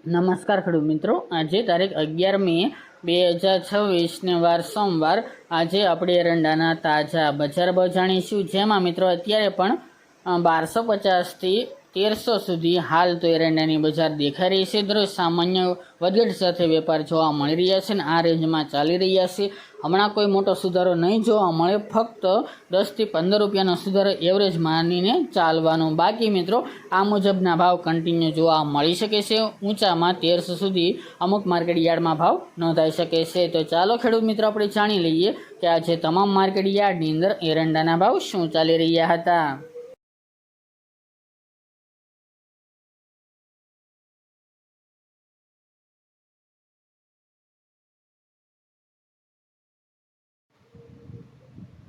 નમસ્કાર ખેડૂત મિત્રો, આજે તારીખ 11 મે 2026 ને વાર સોમવાર. આજે આપણે એરંડાના તાજા બજાર ભાવ જાણીશું, જેમાં મિત્રો અત્યારે પણ 1250 થી 1300 સુધી હાલ તો એરંડાની બજાર દેખાઈ રહી છે. દરરોજ સામાન્ય વધઘટ સાથે વેપાર જોવા મળી રહ્યા છે અને આ રેન્જમાં ચાલી રહ્યા છે. હમણાં કોઈ મોટો સુધારો નહીં જોવા મળે, ફક્ત 10 થી 15 રૂપિયાનો સુધારો એવરેજ માનીને ચાલવાનો. બાકી મિત્રો આ મુજબના ભાવ કન્ટિન્યુ જોવા મળી શકે છે. ઊંચામાં 1300 સુધી અમુક માર્કેટ યાર્ડમાં ભાવ નોંધાઈ શકે છે. તો ચાલો ખેડૂત મિત્રો આપણે જાણી લઈએ કે આજે તમામ માર્કેટ યાર્ડની અંદર એરંડાના ભાવ શું ચાલી રહ્યા હતા.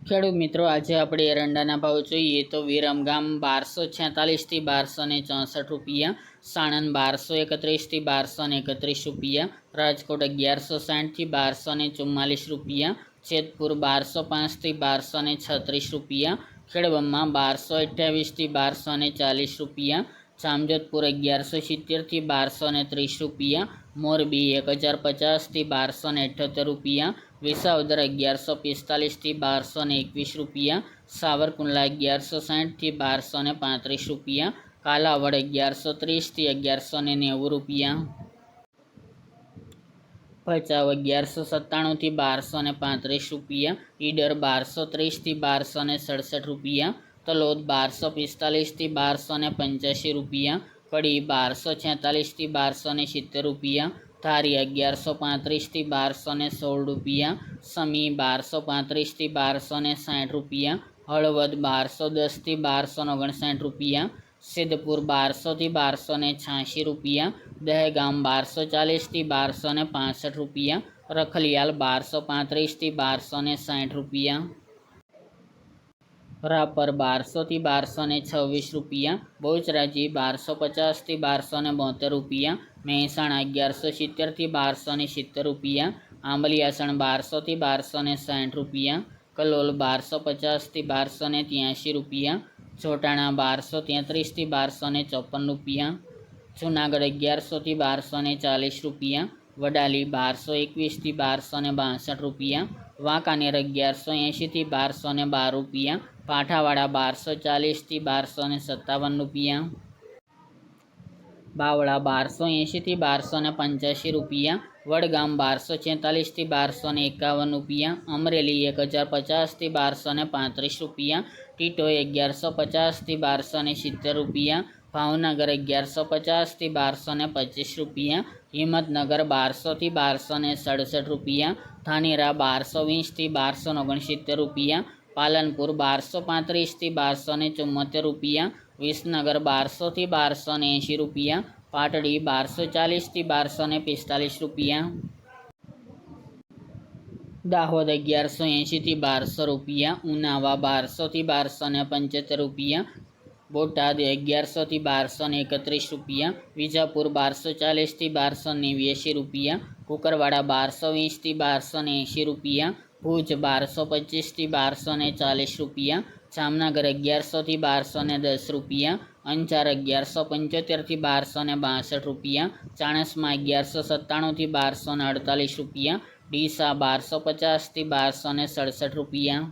ખેડૂત મિત્રો આજે આપણે એરંડાના ભાવ જોઈએ તો વિરમગામ 1246 થી 1264 રૂપિયા, સાણંદ 1231 થી 1231 રૂપિયા, રાજકોટ 1160 થી 1244 રૂપિયા, જેતપુર 1205 થી 1236 રૂપિયા, ખેડબ્રહ્મા 1228 થી 1240 રૂપિયા, જામજોધપુર 1170 થી 1230 રૂપિયા, મોરબી 1050 થી 1278 રૂપિયા, વિસાવદર 1145 થી 1221 રૂપિયા, સાવરકુંડલા 1160 થી 1235 રૂપિયા, કાલાવડ 1130 થી 1190 રૂપિયા, ભચાઉ 1197 થી 1235 રૂપિયા, ઈડર 1230 થી 1267 રૂપિયા, તલોદ 1245 થી 1285 રૂપિયા, કડી 1246 થી 1270 રૂપિયા, ધારી 1135 થી 1216 રૂપિયા, સમી 1235 થી 1260 રૂપિયા, હળવદ 1210 થી 1259 રૂપિયા, સિદ્ધપુર 1200 થી 1286 રૂપિયા, દહેગામ 1240 થી 1265 રૂપિયા, રખલિયાલ 1235 થી 1260 રૂપિયા, રાપર 1200 થી 1226 રૂપિયા, બહુચરાજી 1250 થી 1272 રૂપિયા, મહેસાણા 1170 થી 1270 રૂપિયા, આંબલિયાસણ 1200 થી 1260 રૂપિયા, કલોલ 1250 થી 1283 રૂપિયા, જોટાણા 1233 થી 1254 રૂપિયા, જૂનાગઢ 1100 થી 1240 રૂપિયા, વડાલી 1221 થી 1262 રૂપિયા, વાંકાનેર 1180 થી 1212 રૂપિયા, પાઠાવાડા 1240 થી 1257 રૂપિયા, બાવળા 1280 થી 1285 રૂપિયા, વડગામ 1246 થી 1251 રૂપિયા, અમરેલી 1050 થી 1235 રૂપિયા, ટીટોઈ 1150 થી 1270 રૂપિયા, ભાવનગર 1150 થી 1225 રૂપિયા, હિંમતનગર 1200 થી 1267 રૂપિયા, ધાનેરા 1220 થી 1269 રૂપિયા, પાલનપુર 1235 થી 1274 રૂપિયા, વિસનગર 1200 થી 1280 રૂપિયા, પાટડી 1240 થી 1245 રૂપિયા, દાહોદ 1180 થી 1200 રૂપિયા, ઉનાવા 1200 થી 1275 રૂપિયા, બોટાદ 1100 થી 1231 રૂપિયા, વિજાપુર 1240 થી 1289 રૂપિયા, કુકરવાડા 1220 થી 1280 રૂપિયા, ભુજ 1225 થી 1240 રૂપિયા, જામનગર 1100 થી 1210 રૂપિયા, અંજાર 1175 થી 1262 રૂપિયા, ચાણસ્મા 1197 થી 1248 રૂપિયા, ડીસા 1250 થી 1267 રૂપિયા,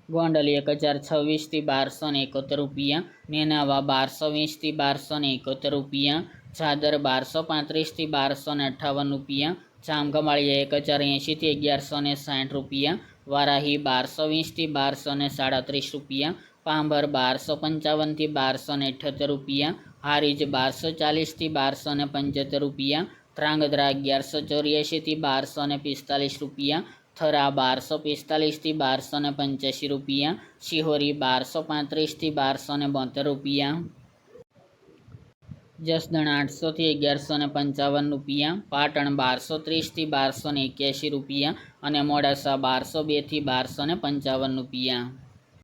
ગોંડલ 1026 થી 1271 રૂપિયા, નેનાવા 1220 થી 1271 રૂપિયા, જાદર 1235 થી 1258 રૂપિયા, જામખંભાળિયા 1080 થી 1160 રૂપિયા, વારાહી 1220 થી 1237 રૂપિયા, પાંભર 1255 થી 1278 રૂપિયા, હારીજ 1240 થી 1275 રૂપિયા, ધ્રાંગધ્રા 1184 થી 1245 રૂપિયા, થરા 1245 થી 1285 રૂપિયા, શિહોરી 1235 થી 1272 રૂપિયા, જસદણ 800 થી 1155 રૂપિયા, પાટણ 1230 થી 1281 રૂપિયા અને મોડાસા 1202 થી 1255 રૂપિયા.